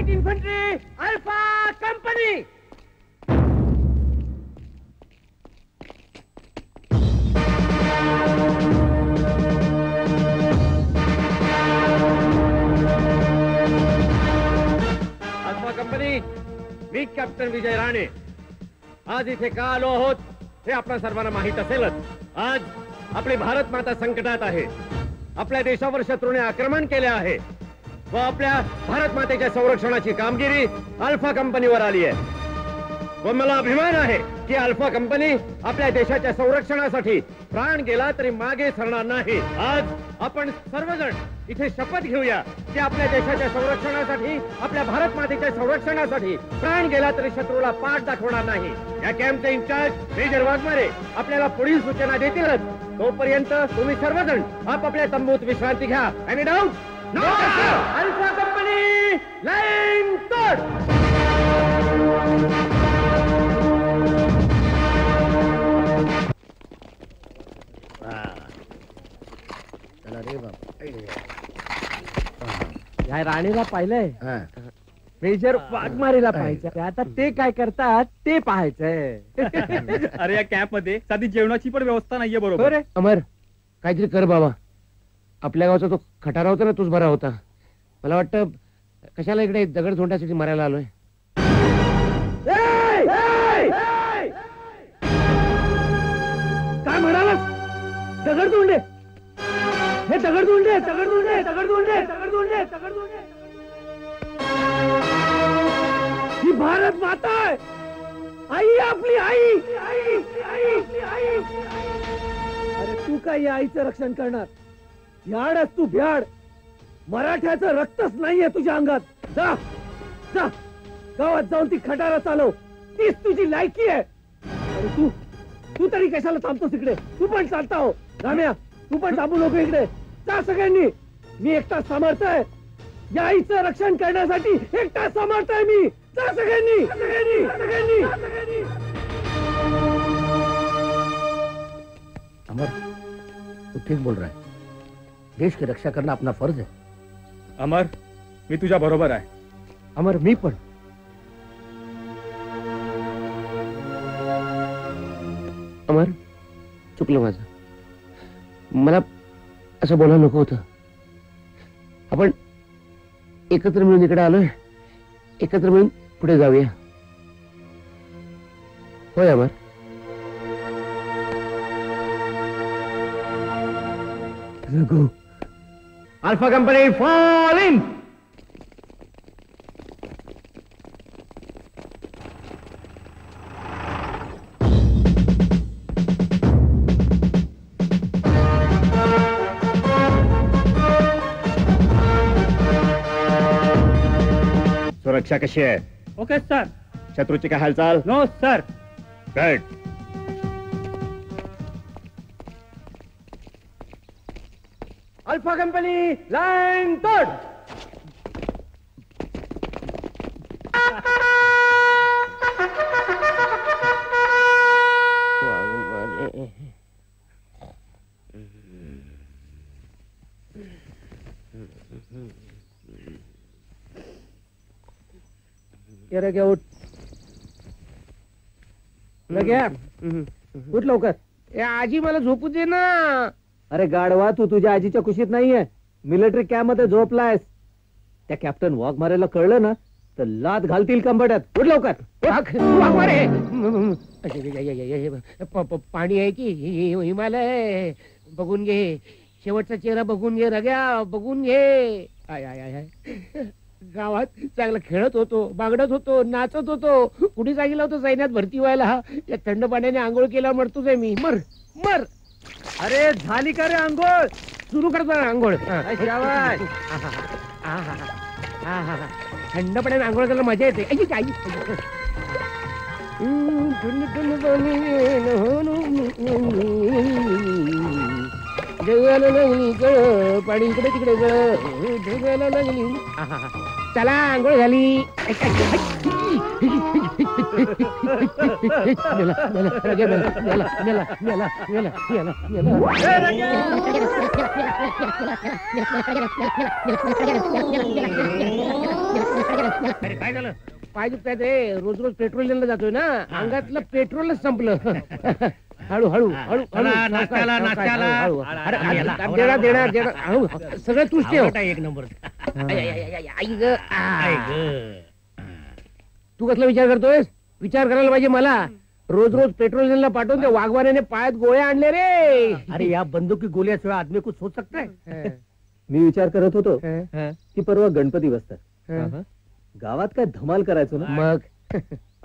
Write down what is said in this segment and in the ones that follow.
Light infantry alpha company. Alpha company, मी captain Vijay Rane. आज इथे का आलो आहोत हे आपल्या सर्वांना माहित असेलच. आज आपली भारत माता संकटात आहे. आपल्या देशावर शत्रूने आक्रमण केले आहे व आपल्या भारत मातेच्या संरक्षणाची कामगिरी अल्फा कंपनीवर आली आहे. व मला अभिमान आहे की अल्फा कंपनी आपल्या देशाच्या संरक्षणासाठी प्राण गेला तरी मागे सरणार नाही. आज आपण सर्वजण इथे शपथ घेऊया की आपल्या देशाच्या संरक्षणासाठी, आपल्या भारत मातेच्या संरक्षणासाठी प्राण गेला तरी शत्रूला पाठ दाखवणार नाही. या कॅम्पचे इन्चार्ज मेजर वाघमारे आपल्याला पुढील सूचना देतीलच. तोपर्यंत तुम्ही सर्वजण आपापल्या तंबूत विश्रांती घ्या. Any doubt? No. Alpha company line तोड. या राणीला पाहिलंय, मेजर वाघमारेला पाहायचं. आता ते काय करतात ते पाहायचंय. अरे या कॅम्प मध्ये साधी जेवणाची पण व्यवस्था नाहीये. बरोबर. अमर, काहीतरी कर बाबा. आपल्या गावचा तो खटारा होता ना, तोच बरा होता. मला वाटतं कशाला इकडे दगड सोडण्यासाठी मारायला आलोय. काय म्हणालास? दगड तोंडे, हे दगड तोंडे, दगड तोंडे, दगड तोंडे, दगड तोंडे, दगड तोंडे. ही भारत माता आहे. आई आपली आई. अरे तू काय या आईचं रक्षण करणार? भ्याडच तू, भ्याड. मराठ्याचं रक्तच नाहीये तुझ्या अंगात. जा जा, गावात जाऊन ती खटारा चालव. तीच तुझी लायकी आहे. अरे तू तरी कशाला थांबतोस इकडे? तू पण चालता हो. राम्या, तू पण थांबू नको इकडे. जा सगळ्यांनी. मी एकटा समर्थ आहे. या आईचं रक्षण करण्यासाठी एकटा समर्थ आहे मी. जा सगळ्यांनी, सगळ्यांनी, सगळ्यांनी. अमर, तू ठीक बोल रहा है. देश की रक्षा करना अपना फर्ज है. अमर, मी तुझ्या बरोबर आहे. अमर, मी पण. अमर, चुकलं माझं. मला असं बोलायला नको होतं. आपण एकत्र मिळून इकडे आलोय. एकत्र मिळून पुढे जाऊया. होय Amar. Raghu, alpha company fall in. सुरक्षा कशी आहे? Okay sir. शत्रूची काय हालचाल? No sir. Good. Alpha company line तोड. लगे उठ. लगे उठ लवकर. आजी मला झोपू दे ना. अरे गाढवा, तू तुझ्या आजीच्या कुशीत नाहीये. मिलिटरी कॅम्प मध्ये झोपलायस. त्या कॅप्टन वाघमारेला कळलं ना तर लात घालतील कंबड्यात. उठ लवकर. पाणी आहे की हिमालय? बघून घे. शेवटचा चेहरा बघून घे रग्या. बघून घे. I I I. गावात चांगला खेळत होतो, बागडत होतो, नाचत होतो. कुठे सांगितलं होतं सैन्यात भरती व्हायला? या थंड पाण्याने आंघोळ केल्यावर मरतोच आहे मी. मर मर. अरे झाली का रे आंघोळ? सुरू करतो आंघोळ. शाबास. थंड पाण्याने आंघोळ करायला मजा येते. थंड थंड पाणी ढगाला लागली गळ पाणी इकडे तिकडे गळ ढगाला लागली आहा. चला आंघोळ झाली मेला, मेला, रगे मेला, मेला, मेला, मेला, मेला, मेला, मेला. अरे काय झालं? पाय दुखतायत रे. रोज रोज पेट्रोल द्यायला जातोय ना, अंगातलं पेट्रोलच संपलं. हळू हळू हळू चला, नाश्त्याला, नाश्त्याला. देणार देणार देणार हळू सगळं तूच ठेव. एक नंबर. आई ग तू कसला विचार करतोयस? विचार करायला पाहिजे मला. रोज रोज पेट्रोल द्यायला पाठवून त्या वाघवाऱ्याने पायात गोळ्या आणले रे. अरे या बंदूक की गोलियाशिवाय आदमी कुछ सोच सकता है? मी विचार करत होतो हं. की परवा गणपती बसतात, हं. गावात काय धमाल करायचो ना. मग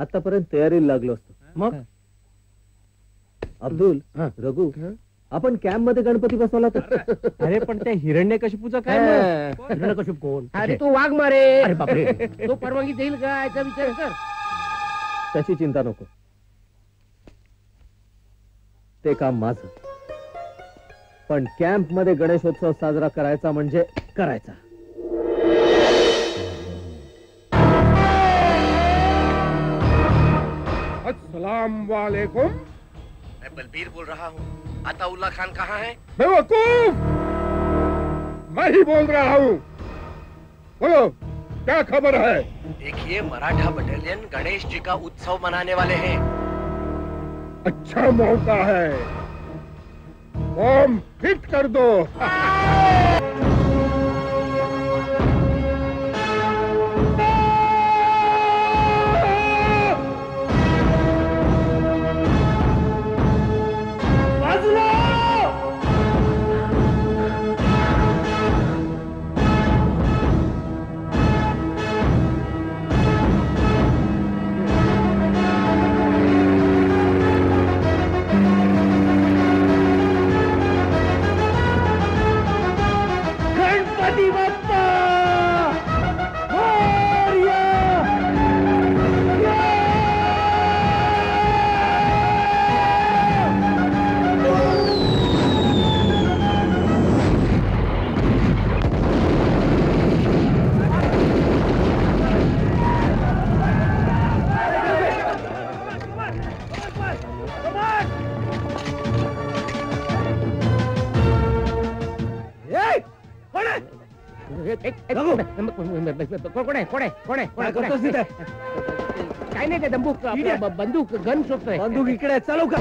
आतापर्यंत तयारीला लागलो असतो. मग अब्दुल, हं. रघु, हं. आपण कॅम्प मध्ये गणपती बसवला तर. अरे पण त्या हिरण्यकशिपूचं काय मग? हिरण्यकशिप कोण? अरे तो वाघ मारे. अरे बापरे. तो परवानगी देईल का याचा विचार कर. त्याची चिंता नको, ते काम माझं. पण कॅम्प मध्ये गणेशोत्सव साजरा करायचा म्हणजे करायचा. अस्सलाम वालेकुम. मैं बलबीर बोल रहा हूँ। अताउल्ला खान कहाँ है? बेवकूफ, मैं ही बोल रहा हूँ. बोलो क्या खबर है? देखिए मराठा बटालियन गणेश जी का उत्सव मनाने वाले हैं। अच्छा मौका है, बम फिट कर दो. काय नाही ते बंदूक गन शोधतोय. बंदूक इकडे, चालू का?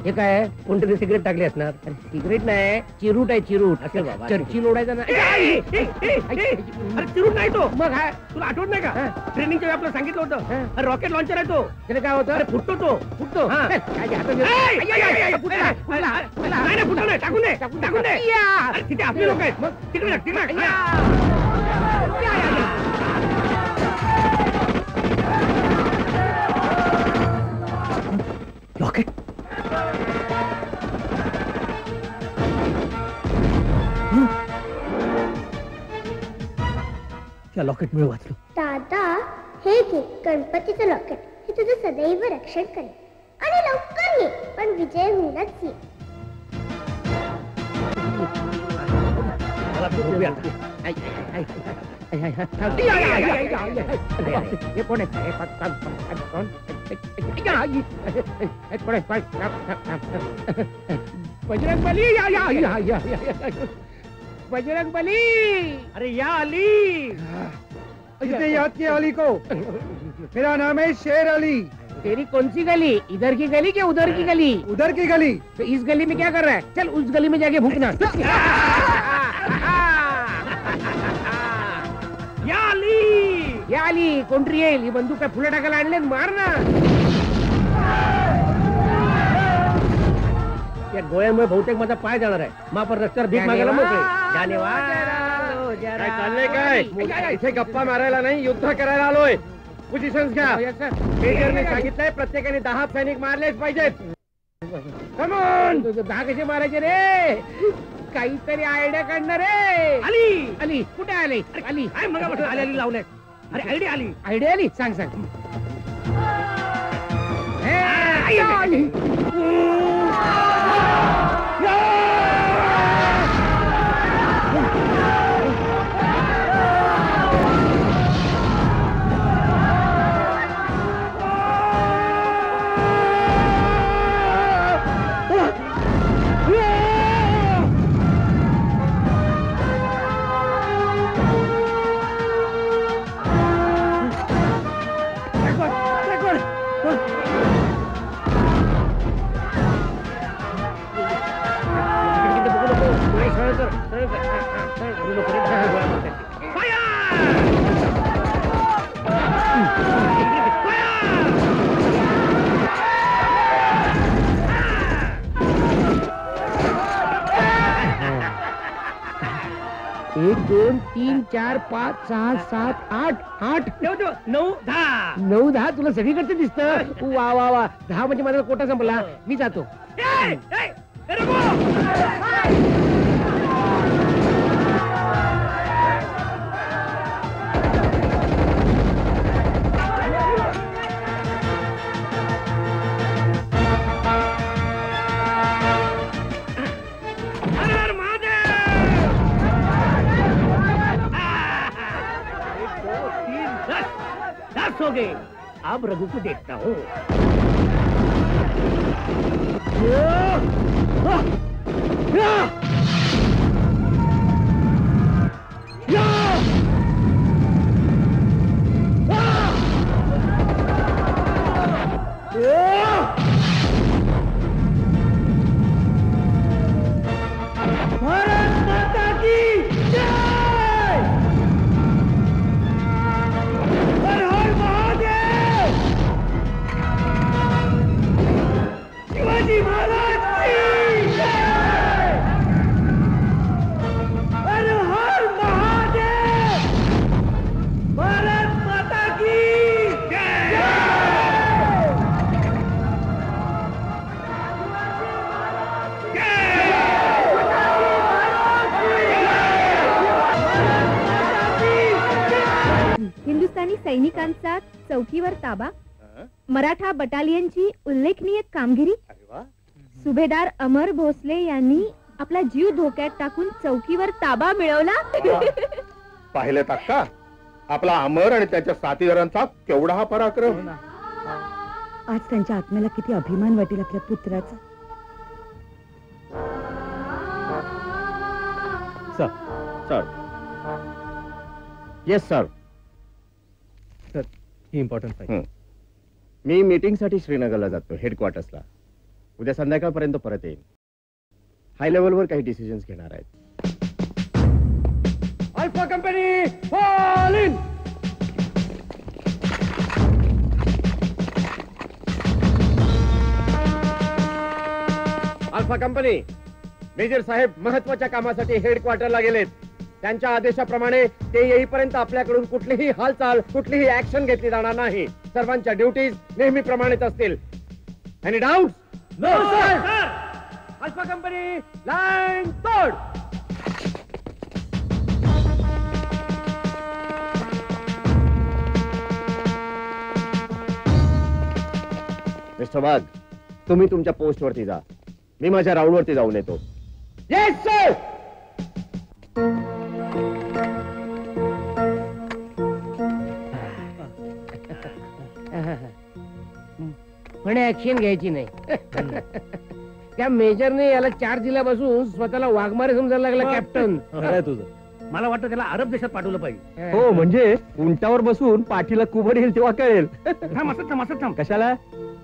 हे काय कोणतरी सिगरेट टाकली असणार. सिगरेट नाही, चिरूट आहे, चिरूट. असेल बाबा. चर्ची लोडायचा ना. अरे चिरून नाही तो. मग काय तुला आठवत नाही का? ट्रेनिंगच्या वेळी आपल्याला सांगितलं होतं रॉकेट लॉन्चर आहे तो. त्याने काय होतं? अरे फुटतो तो. फुटतो. हा. काय ते हातात फुटला. नाही नाही फुटला नाही. टाकून दे. टाकून दे. अरे तिथे आपली लोक आहेत. मग तिकडे टाक, तिकडे टाक. रॉकेट. त्या लॉकेटमुळे वाचलो. दादा, हे घे गणपतीचं लॉकेट. हे तुझं सदैव रक्षण करेल. आणि लवकर ये, पण विजय होऊनच ये. हे कोण आहे कोण बजरंग बली या बजरंग बली अरे या अली, किसने याद किया अली को? मेरा नाम है शेर अली। तेरी कौन सी गली, इधर की गली क्या उधर की गली? उधर की गली। तो इस गली में क्या कर रहा है? चल उस गली में जाके भूखना। या अली कोणतरी येईल, ही बंदूक काय फुलं टाकायला आणले, मार ना. या गोळ्यामुळे बहुतेक माझा पाय जाणार आहे. मापर रस्त्यावर भीक मागायला मोकळे. काय चाललंय काय? इथे गप्पा मारायला नाही, युद्ध करायला आलोय. पोझिशन्स घ्या. मेजरने सांगितलंय प्रत्येकाने 10 सैनिक मारलेच पाहिजेत. कम ऑन, 10 कसे मारायचे रे? काहीतरी आयडिया काढणार रे. अली, अली कुठे आले? अली काय मग म्हटलं आली अली लावलंय. अरे आयडिया आली. आयडिया आली, सांग सांग. एक 2 3 4 5 6 7 8 8 9 10 9 10 तुला सगळीकडचं दिसतं. वा वा वा, 10 म्हणजे माझा कोटा संपला. मी जातो. हो गए। अब रघु को देखता हूँ। भारत माता की जय। हर हर महादेव। शिवाजी महाराज की जय। हर हर महादेव। भारत माता की जय। हिंदुस्थानी सैनिकांचा चौकीवर ताबा, मराठा बटालियनची उल्लेखनीय कामगिरी, सुभेदार अमर भोसले यांनी आपला जीव धोक्यात टाकून चौकीवर ताबा मिळवला. पाहिलं का आपला अमर आणि त्याच्या साथीदारांचा केवढा हा पराक्रम. आज त्यांच्या आत्म्याला किती अभिमान वाटेल आपल्या पुत्राचा. Sir yes sir. सर ही इम्पॉर्टंट फाईल. मी मीटिंग साठी श्रीनगरला जातो, हेडक्वार्टर्सला. उद्या संध्याकाळपर्यंत परत येईन. हाय लेवलवर काही डिसिजन्स घेणार आहेत. Alpha company fall in. Alpha company, major साहेब महत्वाच्या कामासाठी हेडक्वार्टरला गेलेत. त्यांच्या आदेशाप्रमाणे ते येईपर्यंत आपल्याकडून कुठलीही हालचाल, कुठलीही ऍक्शन घेतली जाणार नाही. सर्वांच्या ड्युटीज नेहमीप्रमाणेच असतील. Any doubts? No sir. Alpha company line तोड. मिस्टर वाघ, तुम्ही तुमच्या पोस्टवरती जा. मी माझ्या राऊंडवरती जाऊन येतो. Yes sir. म्हणे ऍक्शन घ्यायची नाही. त्या मेजरने याला चार्ज दिल्यापासून स्वतःला वाघमारे समजायला लागला कॅप्टन. खरंय तुझं. मला वाटतं त्याला अरब देशात पाठवलं पाहिजे. हो म्हणजे उंटावर बसून पाठीला कुबड येईल तेव्हा कळेल. थांब असं थांब असं थांब. कशाला?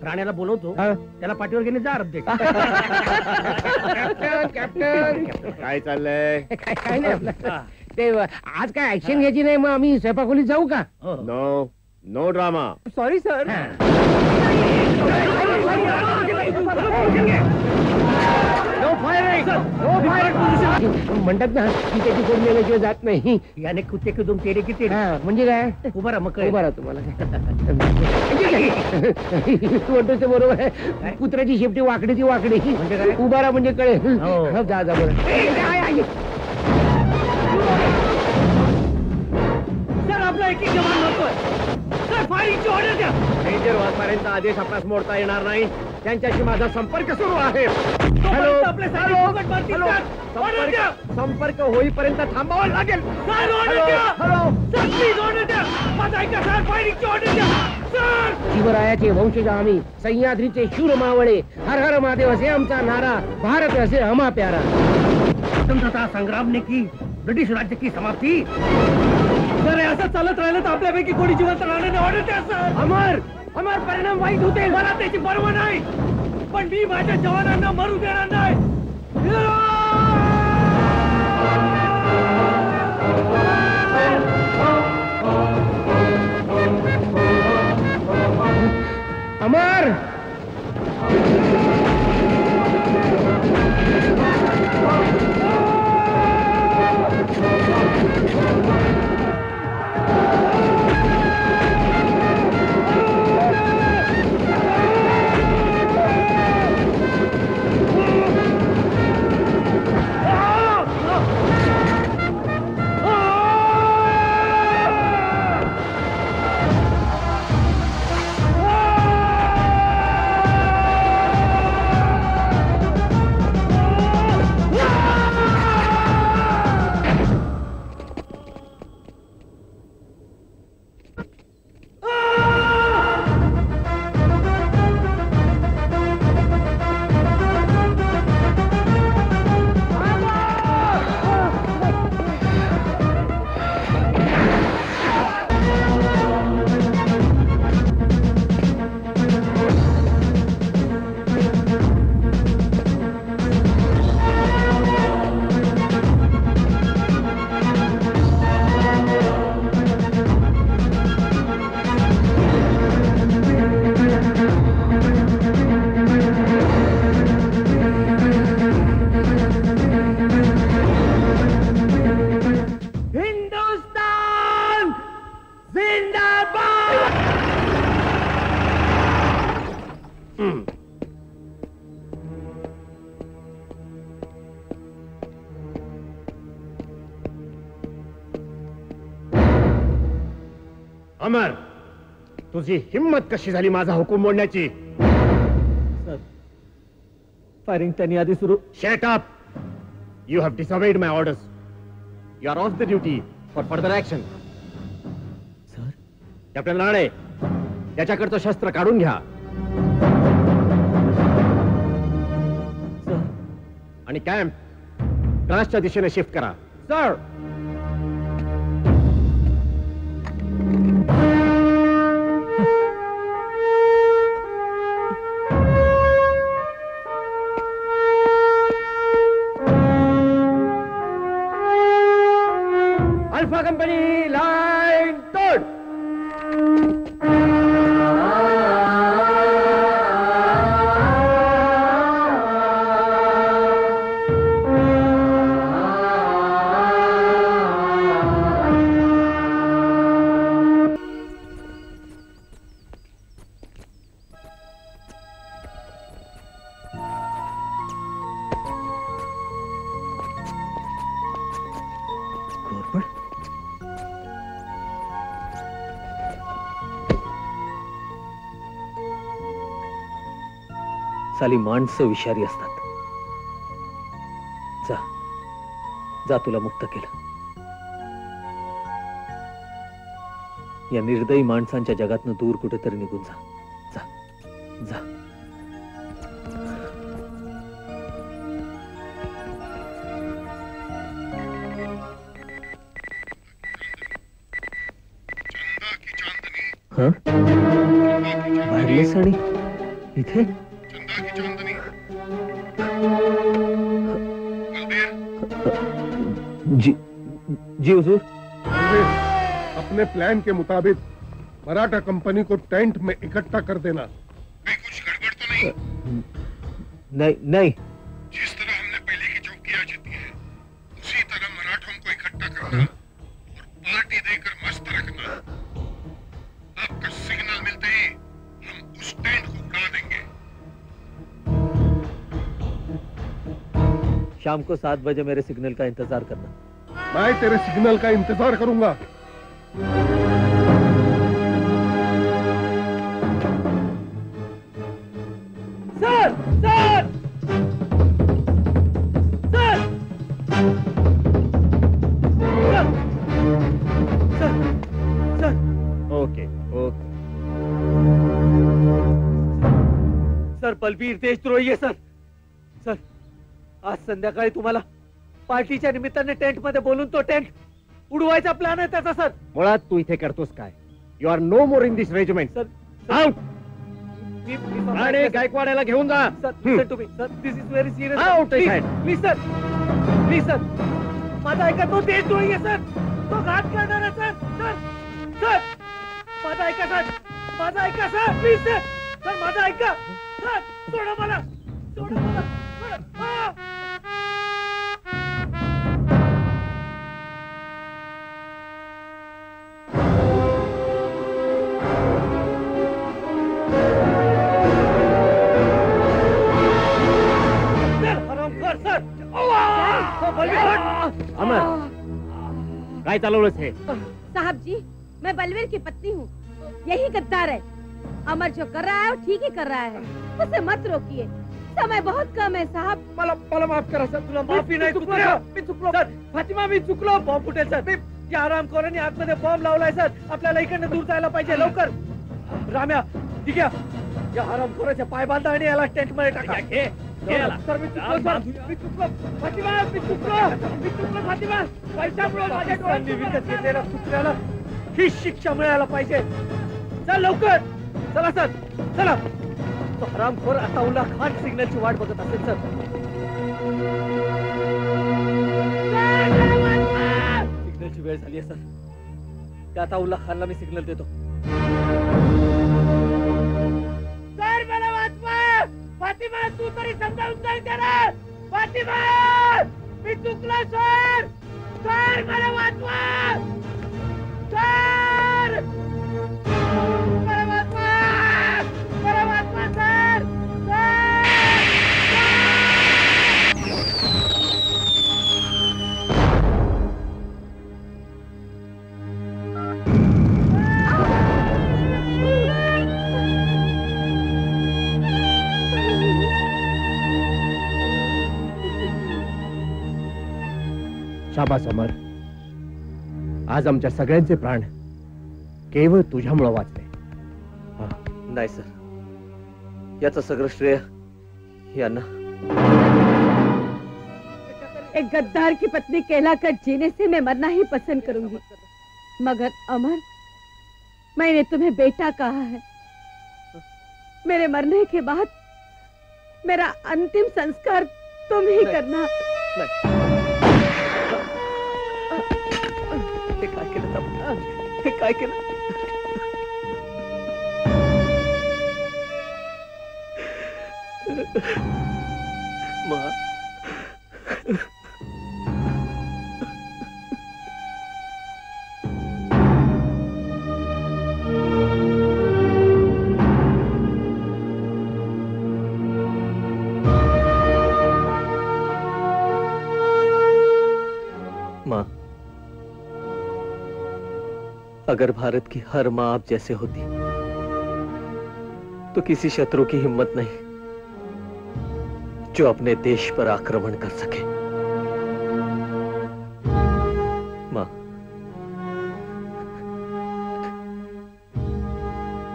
राण्याला बोलवतो, हा. त्याला पाठीवर घेणे जा अरब देश. कॅप्टन कॅप्टन काय चाललंय? काय नाही आपलं. ते आज काय ऍक्शन घ्यायची नाही, मग आम्ही स्वयंपाकखोलीत जाऊ का? हो. No no drama. Sorry sir. म्हणतात ना की त्याची कोण गेल्याशिवाय जात नाही. याने कुत्ते की तुम तेरे की तेरे. हा, म्हणजे काय? उभा राहा मग उभा राहतो मला तू म्हणतोस ते बरोबर आहे. कुत्र्याची शेपटी वाकडी ती वाकडी. म्हणजे काय? उभा राहा म्हणजे कळेल. हो. जा जा बरं. सर आपला एक जवान नकोय. सर फायरिंगची ऑर्डर द्या. मेजर वाघमारेंचा आदेश आपणास मोडता येणार नाही. त्यांच्याशी माझा संपर्क सुरू आहे. हॅलो हॅलो ऑर्डर द्या. संपर्क होईपर्यंत थांबावं लागेल. सर ऑर्डर हॅलो, द्या. हॅलो. सर प्लीज ऑर्डर द्या. माझा ऐका सर फायरिंगची ऑर्डर द्या. सर शिवरायाचे वंशज आम्ही, सह्याद्रीचे शूर मावळे. हर हर महादेव असे आमचा नारा, भारत असे हमा प्यारा. स्वतंत्रता संग्राम ने की ब्रिटिश राज्य की समाप्ती. सर असं चालत राहिलं तर आपल्यापैकी कोणी जिवंत राहण्याने ऑर्डर द्या. सर अमर अमर परिणाम वाईट होते. मला त्याची पर्वा नाही, पण मी माझ्या जवानांना मरू देणार नाही. अमर अमर, तुझी हिम्मत कशी झाली माझा हुकूम मोडण्याची? सर फायरिंग त्यांनी आधी सुरू. Shut up! You have disobeyed my orders. You are off the duty for further action. Sir captain Rane, त्याच्याकडचं शस्त्र काढून घ्या सर आणि कॅम्प द्रासच्या दिशेने शिफ्ट करा. सर अल्फा कंपनी लाईन तोड. साली माणसं विषारी असतात. जा जा, तुला मुक्त केलं. या निर्दयी माणसांच्या जगातनं दूर कुठेतरी निघून जा. जा जा. हाँ? वायरलेस आणि इथे चंदा की चांदनी जी जी हुजूर। अपने प्लान के मुताबिक मराठा कंपनी को टेंट में इकट्ठा कर देना। कुछ गड़बड़ तो नहीं? नहीं नहीं। जिस तरह हमने पहले की चौकियां जीती है उसी तरह मराठों को इकट्ठा करना और पार्टी देकर मस्त रखना। आपका सिग्नल मिलते ही हम उस टेंट को उड़ा देंगे। शाम को 7 बजे मेरे सिग्नल का इंतजार करना। मैं तेरे सिग्नल का इंतजार करूंगा। Sir sir sir sir sir okay okay. Sir Balbir देशद्रोही आहे सर। सर आज संध्याकाळी तुम्हाला पार्टीच्या निमित्ताने टेंट मध्ये बोलून तो टेंट उडवायचा प्लॅन आहे त्याचा सर। मुळात तू इथे करतोस काय? You are no more in this regiment. Sir out. Rane गायकवाड्याला घेऊन जा। सर तुम्ही sir this is very serious. Out his head. Please sir please sir माझा ऐका तो देशद्रोही आहे सर। तो घात करणार आहे सर। सर सर माझा ऐका सर माझा ऐका सर प्लीज सर सर माझा ऐका सर सोडा मला सोडा मला आ! अमर काय चालवलंस हे? साहब जी, मैं बलवीर की पत्नी हूँ। यही गद्दार है। अमर जो कर रहा है वो ठीक ही कर रहा है। उसे मत रोकिए, समय बहुत कम है साहब। मला माफ करा सर। तुला माफी नाही। मी चुकलो सर। फातिमा मी चुकलो। बॉम्ब फुटेल सर। या आरामखोरांनी आतमध्ये बॉम्ब लावलाय सर। आपल्याला इकडनं दूर जायला पाहिजे लवकर। राम्या ठीक आहे या आरामखोराच्या पाय बांधा आणि याला टेंट मध्ये टाका। सर मी चुकलो सर। मी चुकलो फातिमा। मी चुकलो फातिमा। पैशामुळे माझ्या डोळ्यांनी विकत घेतलेल्या चुकल्याला ही शिक्षा मिळायला पाहिजे। चल लवकर चला सर चला। तो हरामखोर अताउल्ला खान सिग्नलची वाट बघत असेल सर। सिग्नलची वेळ झाली आहे सर। त्या अताउल्ला खानला मी सिग्नल देतो। सर मला वाचवा। फातिमा तू तरी समजावून सांग त्याला। फातिमा मी चुकलो सर। सर मला वाचवा। सर मला वाचवा। मला वाचवा सर। शाबास अमर। आज आमच्या सगळ्यांचे प्राण केवळ तुझ्यामुळे वाचले। नाही सर याचं सगळं श्रेय यांना। एक गद्दार की पत्नी कहलाकर जीने से मैं मरना ही पसंद करूंगी, मगर अमर मैंने तुम्हें बेटा कहा है। मेरे मरने के बाद मेरा अंतिम संस्कार तुम ही करना। हे काय केलं आपण? हे काय केलं? माँ माँ अगर भारत की हर माँ आप जैसे होती तो किसी शत्रु की हिम्मत नहीं जो अपने देश पर आक्रमण कर सके। माँ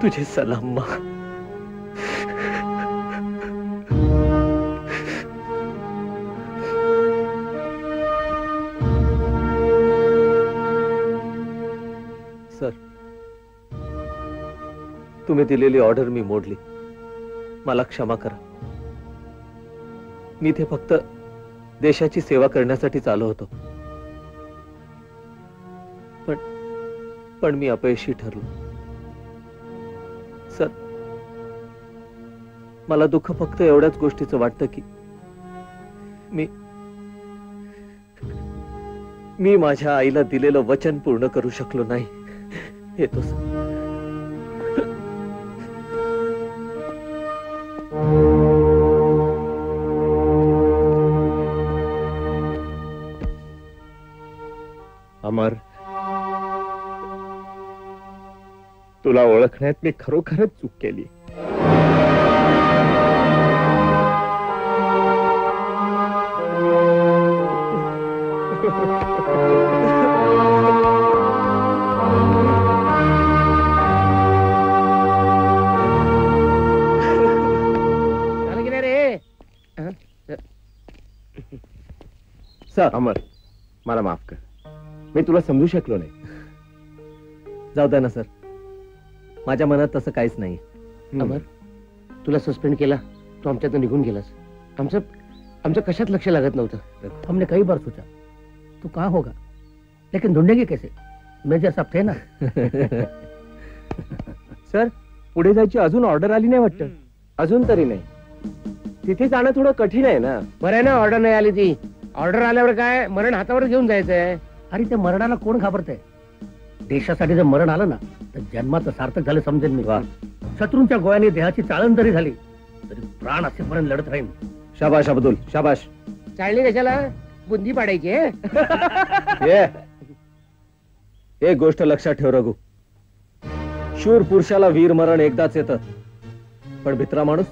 तुझे सलाम माँ। सर तुम्ही दिलेली ऑर्डर मी मोडली, मला क्षमा करा. मी ते फक्त देशाची सेवा करण्यासाठीच आलो होतो, पण मी अपयशी ठरलो. सर, मला दुःख फक्त एवढ्याच गोष्टीचं वाटतं की मी माझ्या आईला दिलेलं वचन पूर्ण करू शकलो नाही. येतो सर. अमर, तुला ओळखण्यात मी खरोखरच चूक केली. सर, अमर, मला माफ कर. मी तुला समजू शकलो नाही. जाऊ द्या ना सर, माझ्या मनात तसं काहीच नाही. अमर, तुला सस्पेंड केला, तू आमच्यातून निघून गेलास. आमचं कशात लक्ष लागत नव्हतं. हमने कई बार सोचा तू कहाँ होगा, लेकिन ढूंढेंगे कैसे? मेजर साहब थे ना. सर, पुढे जायची अजून ऑर्डर आली नाही वाटतं. अजून तरी नाही. तिथे जाणं थोडं कठीण आहे ना. बरं आहे ना, ऑर्डर नाही आली ती. ऑर्डर आल्यावर काय, मरण हातावर घेऊन जायचंय. अरे त्या मरणाला कोण घाबरतंय? देशासाठी जर मरण आलं ना तर जन्माचं सार्थक झालं समजेल मी. शत्रूंच्या गोळ्याने देहाची चाळण जरी झाली तरी प्राण असेपर्यंत लढत राहीन. शाबाश अब्दुल, शाबाश. चाळणी कशाला, बुंदी पाडायची एक गोष्ट लक्षात ठेव रघु, शूर पुरुषाला वीर मरण एकदाच येतं, पण भित्रा माणूस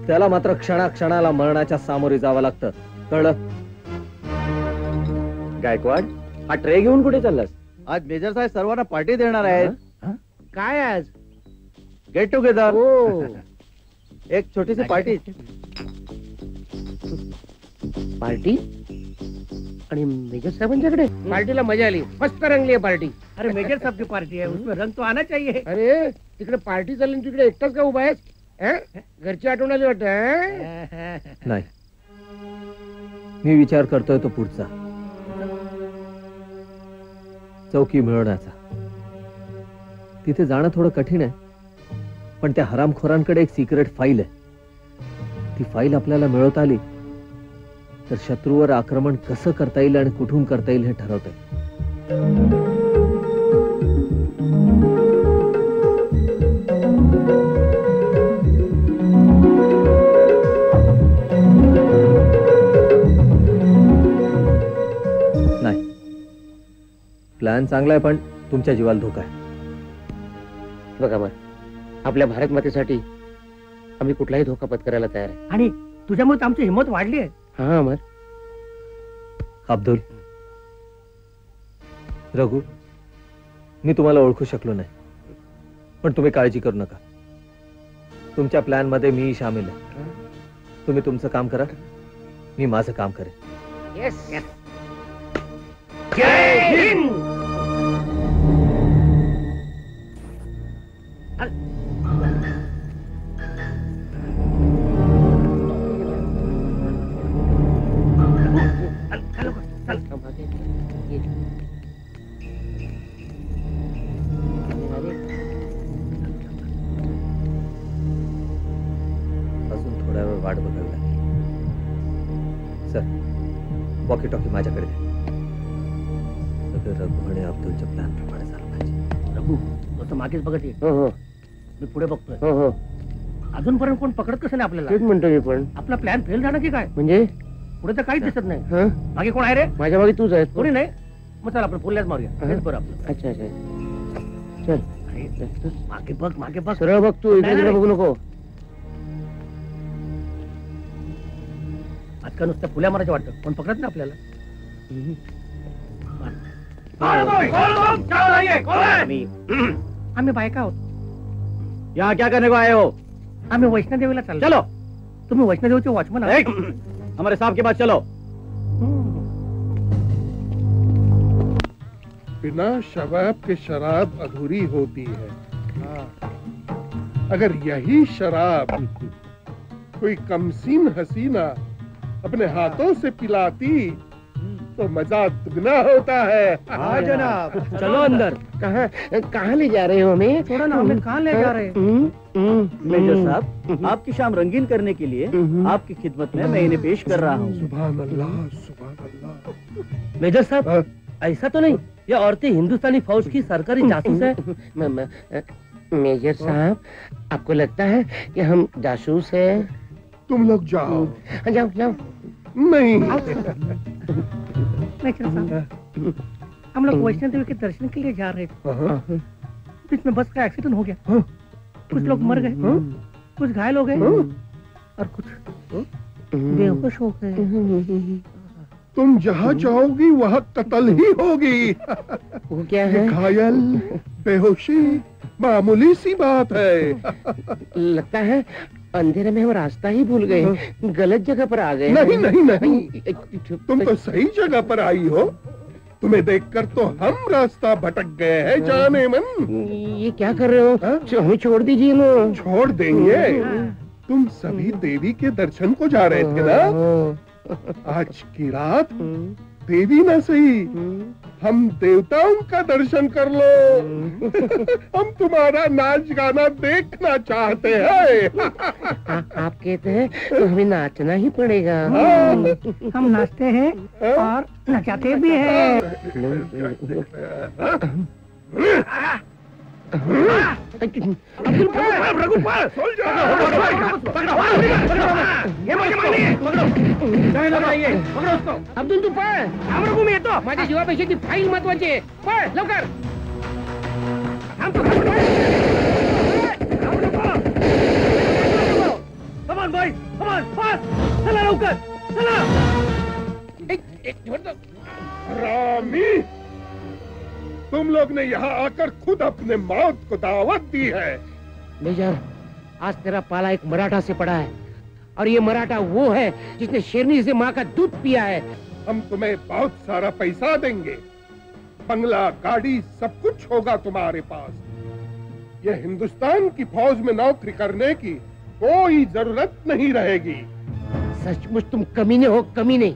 त्याला मात्र क्षणाक्षणाला मरणाच्या सामोरे जावं लागतं. कळलं? गायकवाड, हा ट्रे घेऊन कुठे चाललास? आज मेजर साहेब सर्वांना पार्टी देणार आहेत. काय आज? Get together. हो, एक छोटीशी पार्टी. पार्टी आणि मेजर साहेबांच्याकडे पार्टीला मजा आली. मस्त रंगली आहे पार्टी. अरे मेजर साहब की पार्टी है, उसमें रंग तो आना चाहिए. अरे तिकडे पार्टी चालली, तिकडे एकटाच का उभा आहेस? घरची आठवण आली वाटत. नाही, मी विचार करतोय तो पुढचा, चौकी मिळवण्याचा. तिथे जाणं थोडं कठीण आहे, पण त्या हरामखोरांकडे एक सिक्रेट फाईल आहे. ती फाईल आपल्याला मिळवता आली तर शत्रूवर आक्रमण कसं करता येईल आणि कुठून करता येईल हे ठरवता येईल. नाही, प्लॅन चांगला आहे पण तुमच्या जीवाला धोका आहे. बघा मग, आपल्या भारत मातेसाठी आम्ही कुठलाही धोका पत्करायला तयार आहे. आणि तुझ्यामुळे आमची हिंमत वाढली आहे. हा अमर. अब्दुल, रघु, मी तुम्हाला ओळखू शकलो नाही, पण तुम्ही काळजी करू नका. तुमच्या प्लॅन मध्ये मी सामील आहे. तुम्ही तुमचं काम करा, मी माझं काम करेन. येस. जय हिंद. अजून थोड्या वेळ वाट बघावी लागेल. सर, वॉकी टॉकी माझ्याकडे द्या. सगळं रघु आणि अब्दुलच्या प्लॅन प्रमाणे झालं पाहिजे. रघु, तो मागेच बघत ये. हो, मी पुढे बघतोय. अजूनपर्यंत कोण पकडत कसं नाही आपल्याला? तेच म्हणतो मी पण. आपला प्लॅन फेल झाला की काय? म्हणजे पुढे तर काहीच दिसत नाही. मागे कोण आहे रे? माझ्या मागे तूच आहेस. कोणी नाही. मग चल आपण फुल्याच मारूया. हेच बरं आपलं. अच्छा अच्छा, चल. अरे, मागे बघ, मागे बघ. सरळ बघ तू, इकडे तिकडे बघू नको. आज का नुसत्या फुल्या मारायचं वाटतं, पण पकडत नाही आपल्याला. आम्ही बायका आहोत. यहाँ क्या करने को आए हो? आम्ही वैष्णोदेवीला चाललो. चलो. तुम्ही वैष्णोदेवीचे वॉचमन आहात. हमारे साहब के पास चलो. बिना शबाब के शराब अधूरी होती है. अगर यही शराब कोई कमसीन हसीना अपने हाथों से पिलाती तो मजा दुगना होता है। हाँ जनाब। चलो अंदर। कहाँ कहाँ ले जा रहे हो हमें? थोड़ा ना, हमें कहाँ ले जा रहे हैं? मेजर साहब, आपकी शाम रंगीन करने के लिए आपकी खिदमत में मैं इन्हें पेश कर रहा हूँ। सुभान अल्लाह, सुभान अल्लाह। मेजर साहब, ऐसा तो नहीं ये औरतें हिंदुस्तानी फौज की सरकारी जासूस है? मेजर साहब, आपको लगता है कि हम जासूस हैं? तुम लोग जाओ। जाओ जाओ। नहीं, मेजर साहब, हम लोग वैष्णो देवी के दर्शन के लिए जा रहे थे, बीच में बस का एक्सीडेंट हो गया। कुछ लोग मर गए, कुछ घायल हो गए और कुछ बेहोश हो गए। तुम जहाँ जाओगी वहाँ कत्ल ही होगी। वो क्या है? घायल, बेहोशी मामूली सी बात है। लगता है अंधेरे में हम रास्ता ही भूल गए, गलत जगह पर आ गए। नहीं नहीं नहीं, तुम तो सही जगह पर आई हो। तुम्हें देखकर तो हम रास्ता भटक गए हैं जाने मन। ये क्या कर रहे हो? हमें छोड़ दीजिए ना। छोड़ देंगे? तुम सभी देवी के दर्शन को जा रहे थे ना। आज की रात देवी ना सही, हम देवताओं का दर्शन कर लो। हम तुम्हारा नाच गाना देखना चाहते हैं। आप कहते हैं तो हमें नाचना ही पड़ेगा। हम नाचते हैं और नचाते भी हैं। अब्दुल तू पळ. रघु मी येतो. माझ्या जीवापेक्षा ती फाईल महत्वाची आहे. पळ लवकर. कमान भाई, कमान, फास्ट, चला लवकर, चला. रामी, तुम लोग ने यहाँ आकर खुद अपने मौत को दावत दी है। मेजर, आज तेरा पाला एक मराठा से पड़ा है और ये मराठा वो है जिसने शेरनी से माँ का दूध पिया है। हम तुम्हें बहुत सारा पैसा देंगे, बंगला, गाड़ी, सब कुछ होगा तुम्हारे पास। ये हिंदुस्तान की फौज में नौकरी करने की कोई जरूरत नहीं रहेगी। सचमुच तुम कमीने हो, कमीने।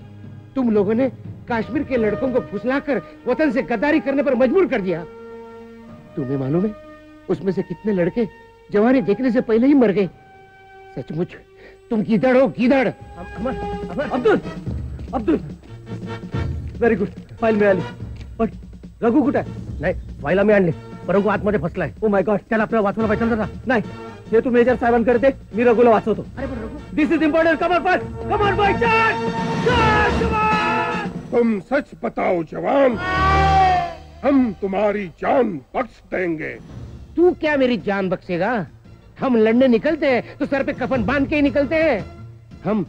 तुम लोगों ने कश्मीर के लड़कों को फुसलाकर वतन से गद्दारी करने पर मजबूर कर दिया। तुम्हें मालूम है उसमें से कितने लड़के जवानी देखने से पहले ही मर गए। सचमुच तुम गीदड़ हो, गीदड़। Abdul, Abdul, very good, file मिळाली. पण रघु कुठे आहे? नाही, फाईल आम्ही आणली, पण रघु आतमध्ये फसलाय. ओ माय गॉड, त्याला आपल्याला वाचवायला पाहिजे ना. नाही, हे तू मेजर साहेबांकडे दे, मी रघुला वाचवतो. This is important. Come on fast, come on boy, charge. तुम सच बताओ जवान, हम तुम्हारी जान बख्श देंगे। तू क्या मेरी जान बख्शेगा? हम लड़ने निकलते हैं तो सर पे कफन बांध के ही निकलते हैं। हम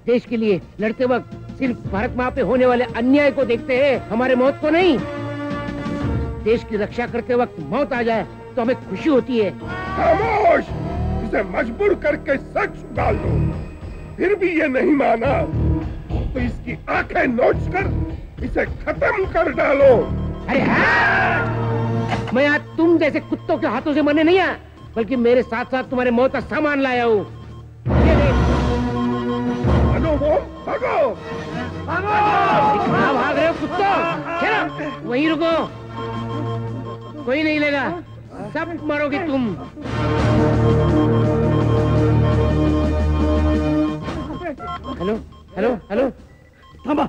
देश के लिए लड़ते वक्त सिर्फ भारत माँ पे होने वाले अन्याय को देखते हैं, हमारे मौत को नहीं। देश की रक्षा करते वक्त मौत आ जाए तो हमें खुशी होती है। खामोश, इसे मजबूर करके सच उगाल दो। फिर भी ये नहीं माना तो इसकी आंखें नोच कर इसे खत्म कर डालो। अरे हाँ! मैं आज तुम जैसे कुत्तों के हाथों से मरने नहीं आया, बल्कि मेरे साथ साथ तुम्हारे मौत का सामान लाया हूँ। भागो, भागो, कहाँ भाग रहे हो कुत्तों? चलो वहीं रुको, कोई नहीं लेगा, सब मरोगे तुम। हेलो हेलो हेलो, थांबा.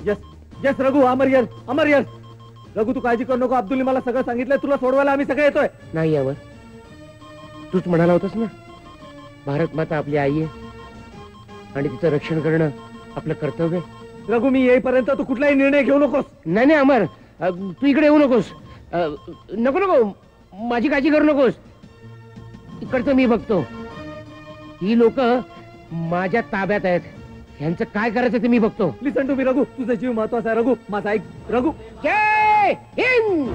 यस यस रघु, अमर यस, अमर यस. रघु तू काळजी करू नको, अब्दुलने मला सगळं सांगितलंय, तुला सोडवायला आम्ही सगळे येतोय. नाही अमर, तूच म्हणाला होतास ना भारत माता आपली आई आहे आणि तिचं रक्षण करणं आपलं कर्तव्य आहे. रघु मी येईपर्यंत तू कुठलाही निर्णय घेऊ नकोस. नाही नाही अमर, तू इकडे येऊ नकोस. नको नको, माझी काळजी करू नकोस. इकडचं मी बघतो. ही लोक माझ्या ताब्यात आहेत, यांचं काय करायचं ते मी बघतो. लिसन टू मी रघु, तुझा जीव महत्वाचा आहे. रघु माझा ऐक. रघु जय हिंद.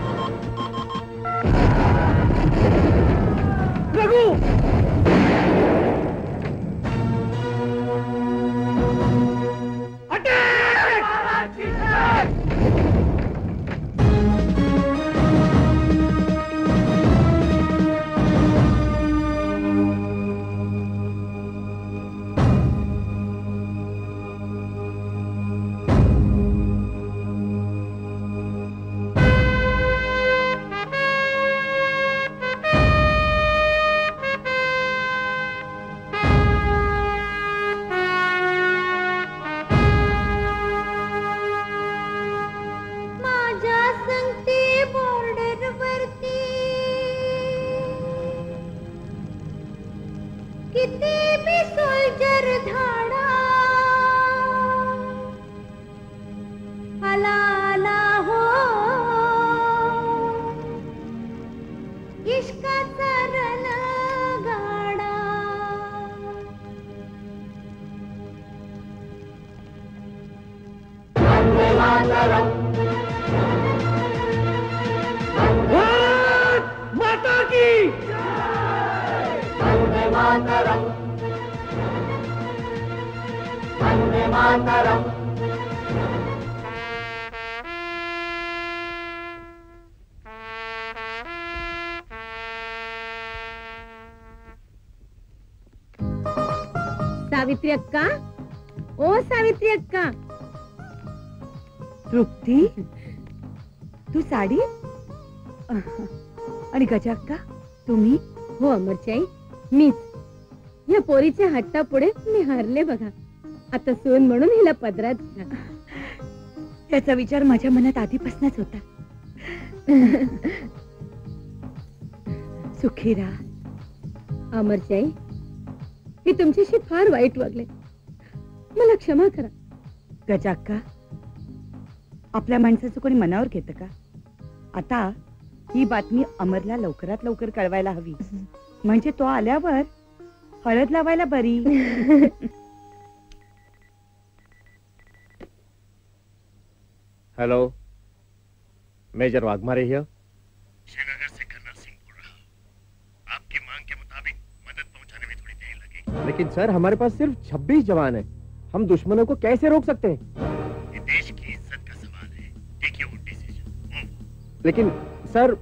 रघु बी सोल्जर धाडा आला आला हो इश्काचा रणगाडा. माता की सावित्री अक्का, ओ सावित्री अक्का. तृप्ती, तू साडी आणि गजाक्का तुम्ही? हो अमरचाई, मीच. या पोरीच्या हट्टा पुढे मी हारले बघा. आता सून म्हणून हिला पदरात घ्या. त्याचा विचार माझ्या मनात आधीपासूनच होता. सुखी राहा. अमरचाई, मी तुमच्याशी फार वाईट वागले, मला क्षमा करा. गजाक्का, आपल्या माणसाचं कोणी मनावर घेतं का? आता ही बातमी अमरला लवकरात लवकर कळवायला हवी, म्हणजे तो आल्यावर हळद लावायला बरी. Hello, major Waghmare here. Srinagar से कर्नल सिंह बोल रहा हूँ. आपकी मांग के मुताबिक मदद पहुंचाने में थोड़ी देर लगेगी. लेकिन सर, हमारे पास सिर्फ 26 जवान है. हम दुश्मनों को कैसे रोक सकते हैं? ये देश की इज्जत का सवाल है. Take your decision. लेकिन सर,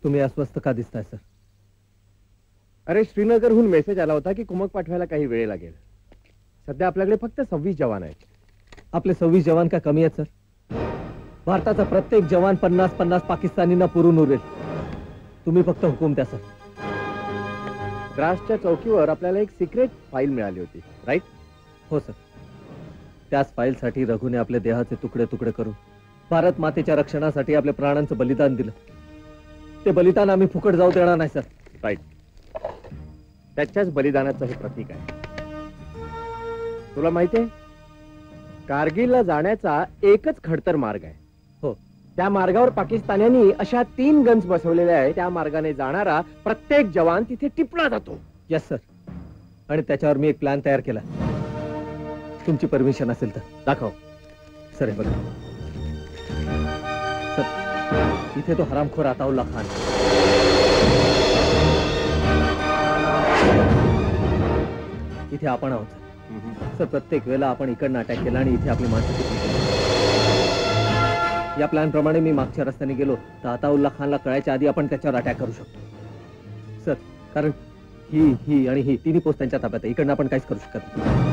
तुम्ही अस्वस्थ का दिसताय सर? अरे, श्रीनगरहून मेसेज आला होता की कुमक पाठवायला काही वेळ लागेल. सध्या आपल्याकडे फक्त 26 जवान आहेत. आपले 26 जवान का कमी आहेत सर? भारताचा प्रत्येक जवान 50-50 पाकिस्तानींना पुरून उरेल. तुम्ही फक्त हुकूम द्या सर. द्रासच्या चौकीवर आपल्याला एक सिक्रेट फाईल मिळाली होती, राईट? हो सर. त्याच फाईलसाठी रघुने आपल्या देहाचे तुकडे तुकडे करून भारत मातेच्या रक्षणासाठी आपल्या प्राणांचं बलिदान दिलं. ते बलिदान आम्ही फुकट जाऊ देणार नाही सर. राईट. त्याच्याच बलिदानाचं हे प्रतीक आहे. तुला माहितीये, कारगिलला जाण्याचा एकच खडतर मार्ग आहे. हो. त्या मार्गावर पाकिस्तान्यांनी अशा 3 गन्स बसवलेल्या आहे. त्या मार्गाने जाणारा प्रत्येक जवान तिथे टिपला जातो. Yes sir. आणि त्याच्यावर मी एक प्लॅन तयार केला. तुमची परमिशन असेल तर दाखव. सर, हे बघा सर, इथे तो हरामखोर अताउल्ला खान. इथे आपण आहोत सर. प्रत्येक वेळेला आपण इकडनं अटॅक केला आणि इथे आपली माणसं टिकली. या प्लॅन प्रमाणे मी मागच्या रस्त्याने गेलो तर अताउल्ला खानला कळायच्या आधी आपण त्याच्यावर अटॅक करू शकतो सर. कारण ही आणि ही तिन्ही पोस्ट त्यांच्या ताब्यात आहे. इकडनं आपण काहीच करू शकत नाही.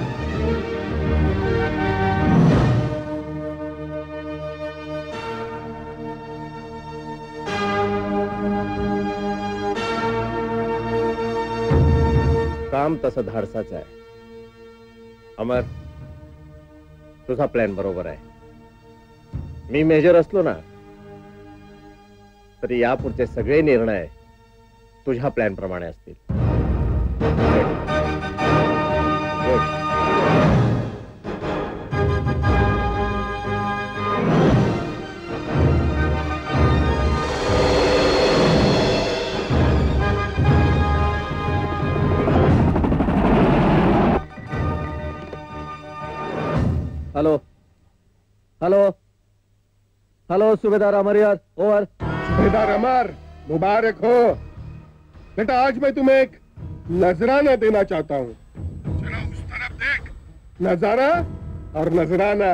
काम तसं धाडसाचं आहे. अमर, तुझा प्लॅन बरोबर आहे. मी मेजर असलो ना तरी यापुढचे सगळे निर्णय तुझ्या प्लॅन प्रमाणे असतील. हेलो हेलो हेलो, सूबेदार अमर यार, ओवर. सूबेदार अमर, मुबारक हो बेटा. आज मैं तुम्हें एक नजराना देना चाहता हूँ. चलो उस तरफ देख. नजारा और नजराना,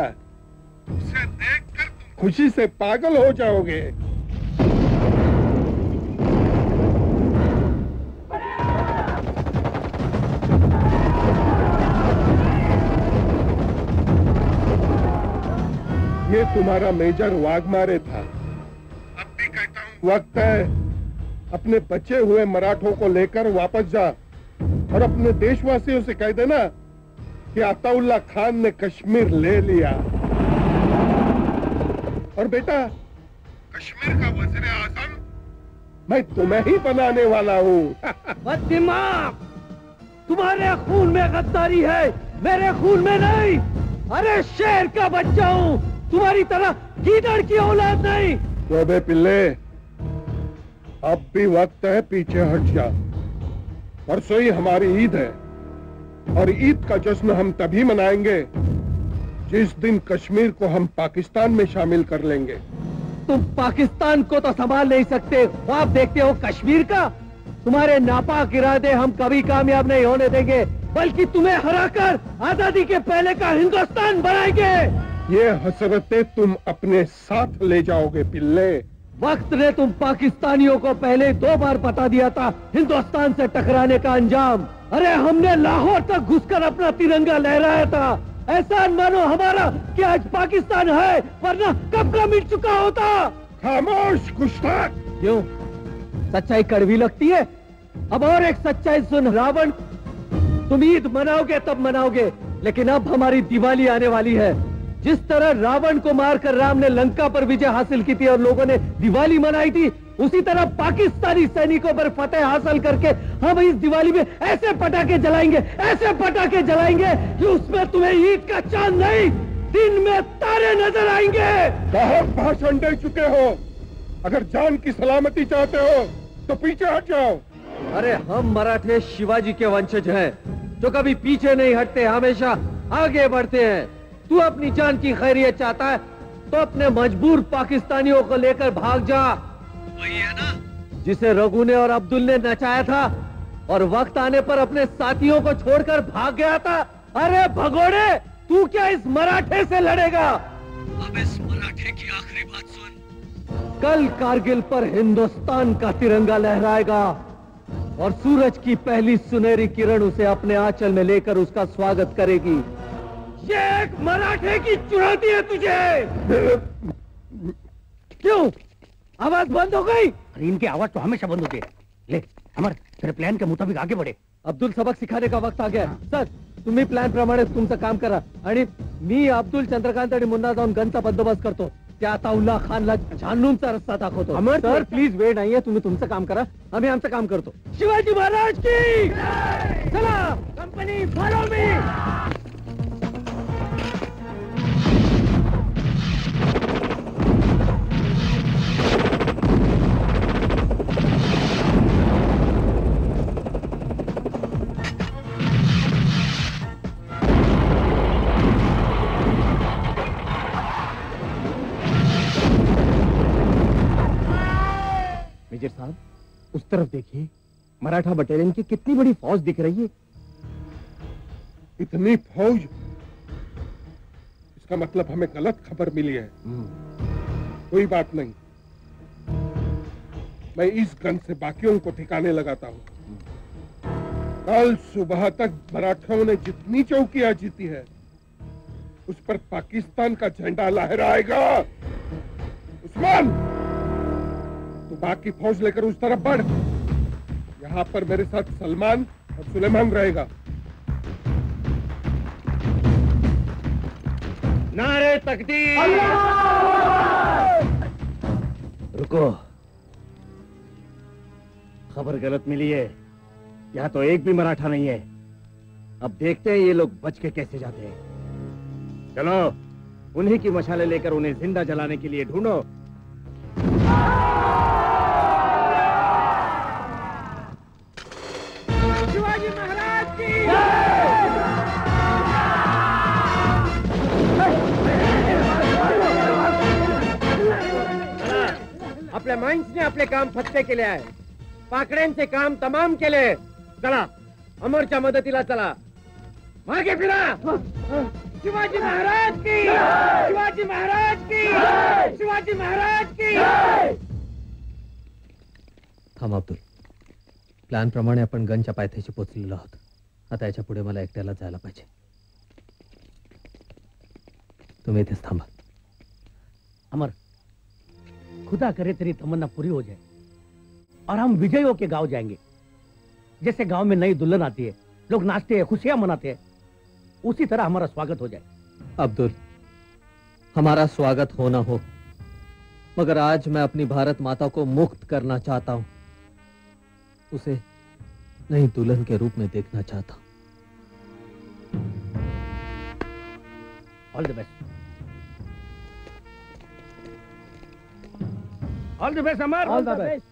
उसे देखकर तुम खुशी से पागल हो जाओगे. ये तुम्हारा मेजर वाघमारे था. अब भी कहता हूँ, वक्त है अपने बचे हुए मराठों को लेकर वापस जा और अपने देशवासियों से कह देना कि अताउल्ला खान ने कश्मीर ले लिया और बेटा कश्मीर का वजीर आजम मैं तुम्हें ही बनाने वाला हूँ। बददिमाग, तुम्हारे खून में गद्दारी है, मेरे खून में नहीं। अरे शेर का बच्चा हूँ, तुम्हारी तरह गीदड़ की औलाद नहीं। तो बे पिल्ले, अब भी वक्त है पीछे हट जा। परसों ही हमारी ईद है और ईद का जश्न हम तभी मनाएंगे जिस दिन कश्मीर को हम पाकिस्तान में शामिल कर लेंगे। तुम पाकिस्तान को तो संभाल नहीं सकते, ख्वाब देखते हो कश्मीर का। तुम्हारे नापाक इरादे हम कभी कामयाब नहीं होने देंगे, बल्कि तुम्हें हराकर आजादी के पहले का हिंदुस्तान बनाएंगे। ये हसरतें तुम अपने साथ ले जाओगे पिल्ले। वक्त ने तुम पाकिस्तानियों को पहले 2 बार बता दिया था हिंदुस्तान से टकराने का अंजाम। अरे हमने लाहौर तक घुसकर अपना तिरंगा लहराया था। एहसान मानो हमारा कि आज पाकिस्तान है, वरना कब का मिट चुका होता। खामोश गुस्ताख। क्यों, सच्चाई कड़वी लगती है? अब और एक सच्चाई सुन रावण, तुम ईद मनाओगे तब मनाओगे, लेकिन अब हमारी दिवाली आने वाली है। जिस तरह रावण को मारकर राम ने लंका पर विजय हासिल की थी और लोगों ने दिवाली मनाई थी, उसी तरह पाकिस्तानी सैनिकों पर फतेह हासिल करके हम इस दिवाली में ऐसे पटाखे जलाएंगे, ऐसे पटाखे जलाएंगे कि उसमें तुम्हें ईद का चांद नहीं, दिन में तारे नजर आएंगे। बहुत भाषण दे चुके हो, अगर जान की सलामती चाहते हो तो पीछे हट जाओ। अरे हम मराठे शिवाजी के वंशज हैं, जो कभी पीछे नहीं हटते, हमेशा आगे बढ़ते हैं। तू अपनी जान की खैरियत चाहता है तो अपने मजबूर पाकिस्तानियों को लेकर भाग जा। वही है ना जिसे रघु ने और अब्दुल ने नचाया था और वक्त आने पर अपने साथियों को छोड़कर भाग गया था। अरे भगोड़े, तू क्या इस मराठे से लड़ेगा? अब इस मराठे की आखिरी बात सुन। कल कारगिल पर हिंदुस्तान का तिरंगा लहराएगा और सूरज की पहली सुनहरी किरण उसे अपने आंचल में लेकर उसका स्वागत करेगी। ये एक मराठे की चुनौती है तुझे। क्यों आवाज बंद हो गई? अरे इनकी आवाज तो हमेशा बंद होती है। ले अमर, तेरे प्लान के मुताबिक आगे बढ़े। अब्दुल, सबक सिखाने का वक्त आ गया। सर, तुम्ही प्लॅन प्रमाणे तुमचं काम करा आणि मी अब्दुल, चंद्रकांत आणि मुन्ना जाऊन गनचा बंदोबस्त करतो। त्या अताउल्ला खानला जानूनचा रस्ता दाखवतो। अमर सर प्लीज वेळ नाहीये, तुम्ही तुमचं काम करा, आम्ही आमचं काम करतो। शिवाजी महाराज की चला, कंपनी फॉलो मी। मेजर साहब, उस तरफ देखिए, मराठा बटालियन की कितनी बड़ी फौज दिख रही है। इतनी फौज? इसका मतलब हमें गलत खबर मिली है। कोई बात नहीं, मैं इस गन से बाकियों को ठिकाने लगाता हूं। कल सुबह तक मराठों ने जितनी चौकियां जीती है उस पर पाकिस्तान का झंडा लहराएगा। उस्मान, तो बाकी फौज लेकर उस तरफ बढ़। यहाँ पर मेरे साथ सलमान और सुलेमान रहेगा। नारे तकदीर। रुको, खबर गलत मिली है। यहाँ तो एक भी मराठा नहीं है। अब देखते हैं ये लोग बच के कैसे जाते हैं। चलो, उन्हीं की मशालें लेकर उन्हें जिंदा जलाने के लिए ढूंढो। शिवाजी महाराज की आपल्या माइंड्सने आपले काम फत्ते केले आहे, पाकड्यांचे काम तमाम केले। चला, अमरच्या मदतीला चला, मागे फिरा। शिवाजी महाराज की, शिवाजी महाराज की, शिवाजी महाराज की। थांब अब्दुल, प्लॅन प्रमाणे आपण गनच्या पायथ्याशी पोहोचलेलो आहोत। आता याच्या पुढे मला एकट्याला जायला पाहिजे। तुम्ही इथेच थांबा। अमर, खुदा करे तेरी तमन्ना पूरी हो जाए और हम विजय होके गांव जाएंगे। जैसे गांव में नई दुल्हन आती है, लोग नाचते हैं, खुशियां मनाते हैं, उसी तरह हमारा स्वागत हो जाए। अब्दुल, हमारा स्वागत हो ना हो, मगर आज मैं अपनी भारत माता को मुक्त करना चाहता हूं, उसे नई दुल्हन के रूप में देखना चाहता हूं। All the best, all the best Amar, all the best.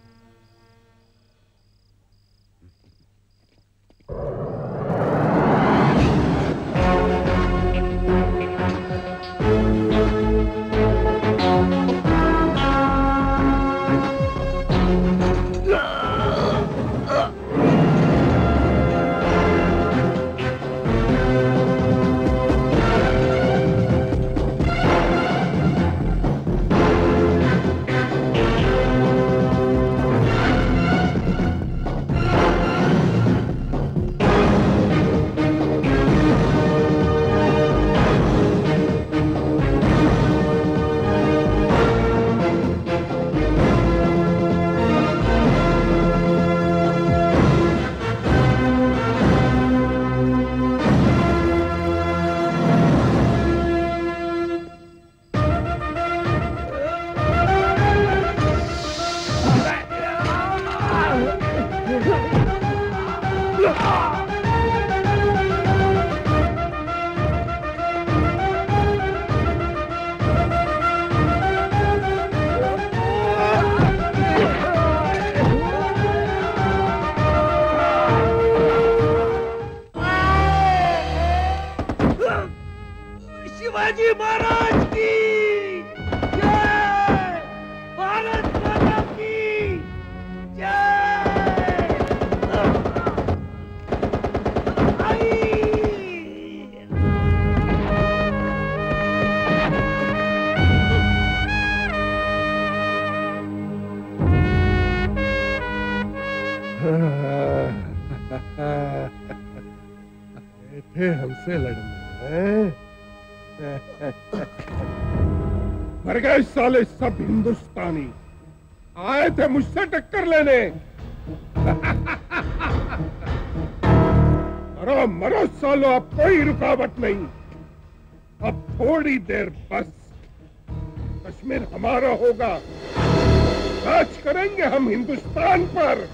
Shivaji Maharaj की जय, भारत माता की जय। थे हमसे लड़ने, मर गए साले सब हिंदुस्तानी, आए थे मुझसे टक्कर लेने। मरो मरो सालो, अब कोई रुकावट नहीं, अब थोड़ी देर बस कश्मीर हमारा होगा, राज करेंगे हम हिंदुस्तान पर।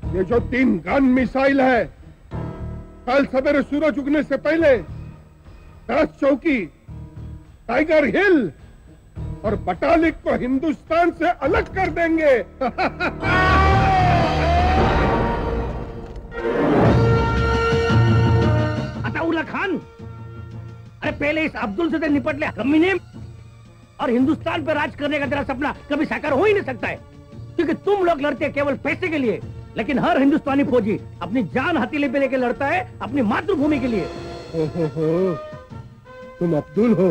ये जो 3 गन मिसाइल है, कल सवेरे सूरज उगने से पहले 10 चौकी, टाइगर हिल और बटालिक को हिंदुस्तान से अलग कर देंगे। अताउल्ला खान, अरे पहले इस अब्दुल से निपट ले कमीने, और हिंदुस्तान पर राज करने का तेरा सपना कभी साकार हो ही नहीं सकता है, क्योंकि तुम लोग लड़ते हैं केवल पैसे के लिए, लेकिन हर हिंदुस्तानी फौजी अपनी जान हथेली पे लेकर लड़ता है अपनी मातृभूमि के लिए। हो, तुम अब्दुल हो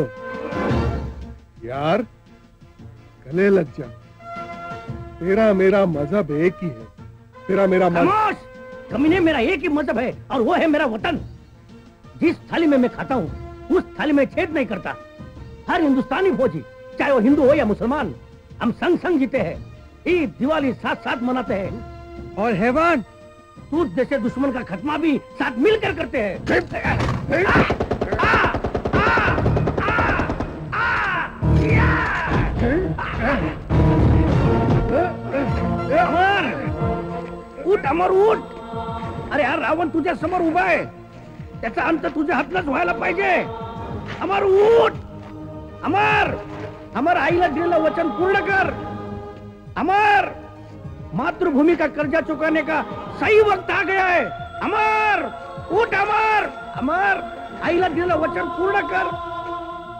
यार, गले लग जा। तेरा मेरा मजहब एक ही है, तेरा मेरा खामोश! कमीने, मेरा एक ही मजहब है और वो है मेरा वतन। जिस थाली में मैं खाता हूँ उस थाली में छेद नहीं करता। हर हिंदुस्तानी फौजी, चाहे वो हिंदू हो या मुसलमान, हम संग संग जीते हैं, ईद दिवाली साथ साथ मनाते हैं, और हैवान तुझ जैसे दुश्मन का खत्मा भी साथ मिलकर करते हैं। अमर उठ, अमर उठ! अरे यार, रावण तुझ्या समोर उभा आहे, त्याचा अंत तुझ्या हातनच व्हायला पाहिजे। अमर उठ! अमर, अमर, आईला दिलेलं वचन पूर्ण कर। अमर, मातृभूमि का कर्जा चुकाने का सही वक्त आ गया है। अमर उठ! अमर, अमर, आईला दिलेलं वचन पूर्ण कर।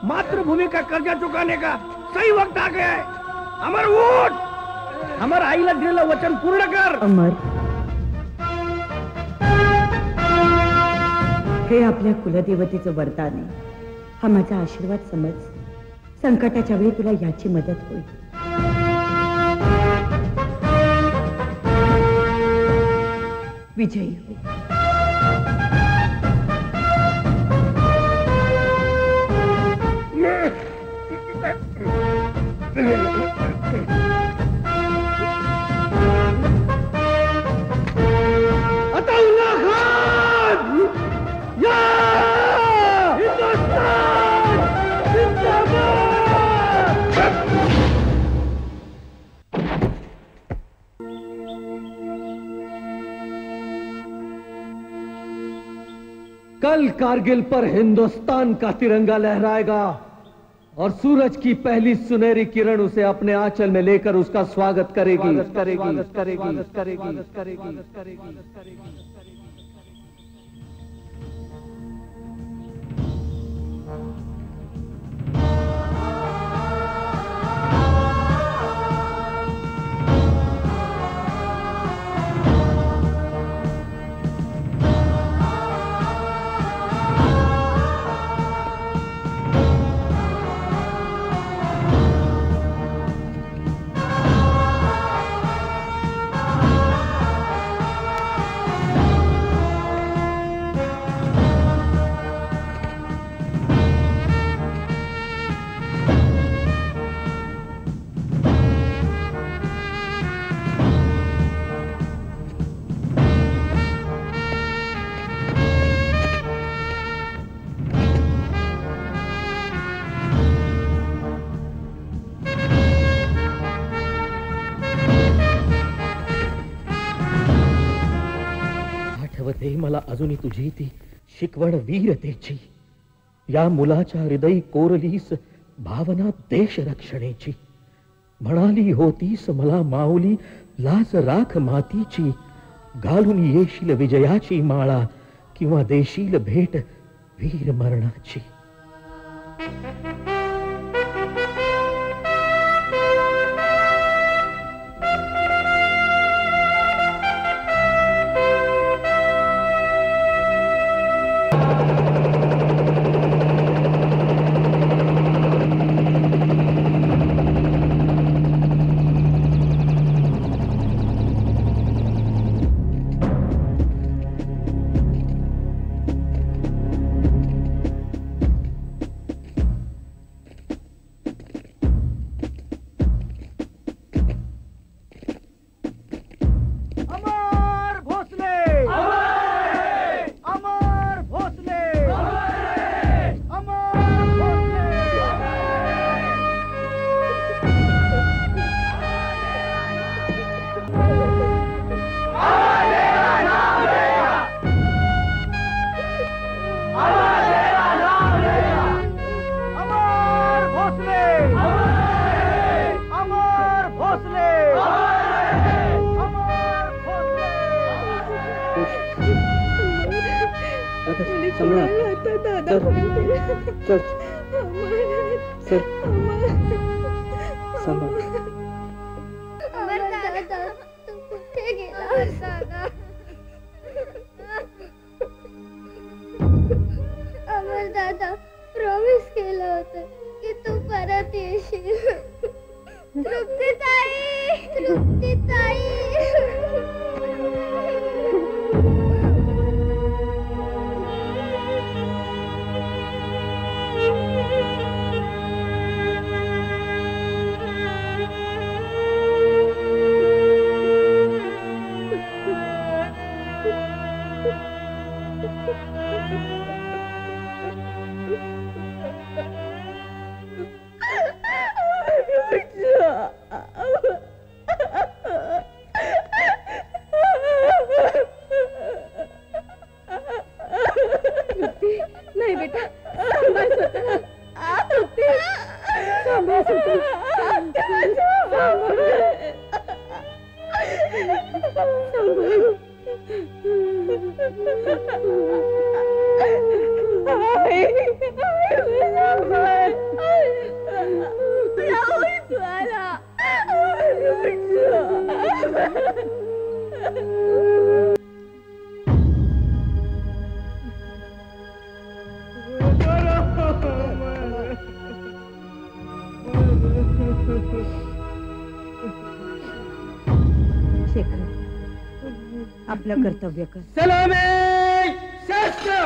मातृभूमि का कर्जा चुकाने का सही वक्त आ गया है। अमर उठ! अमर, आईला दिलेलं वचन पूर्ण कर। अमर, हे आपल्या कुलदेवतेचं वरदान आहे, हा माझा आशीर्वाद समज। संकटाच्या वेळी तुला याची मदत होईल। विजयी हो। अताउल्ला खान! कारगिल पर हिंदुस्तान का तिरंगा लहराएगा और सूरज की पहली सुनहरी किरण उसे अपने आंचल में लेकर उसका स्वागत करेगी। मला अजूनही तुझी ती शिकवण वीरतेची, या मुलाच्या हृदयी कोरलीस भावना देश रक्षणेची. म्हणाली होतीस मला माऊली लाज राख मातीची, घालून येशील विजयाची माळा किंवा देशील भेट वीर मरणाची. आपलं कर्तव्य कर. सलामी शस्त्र.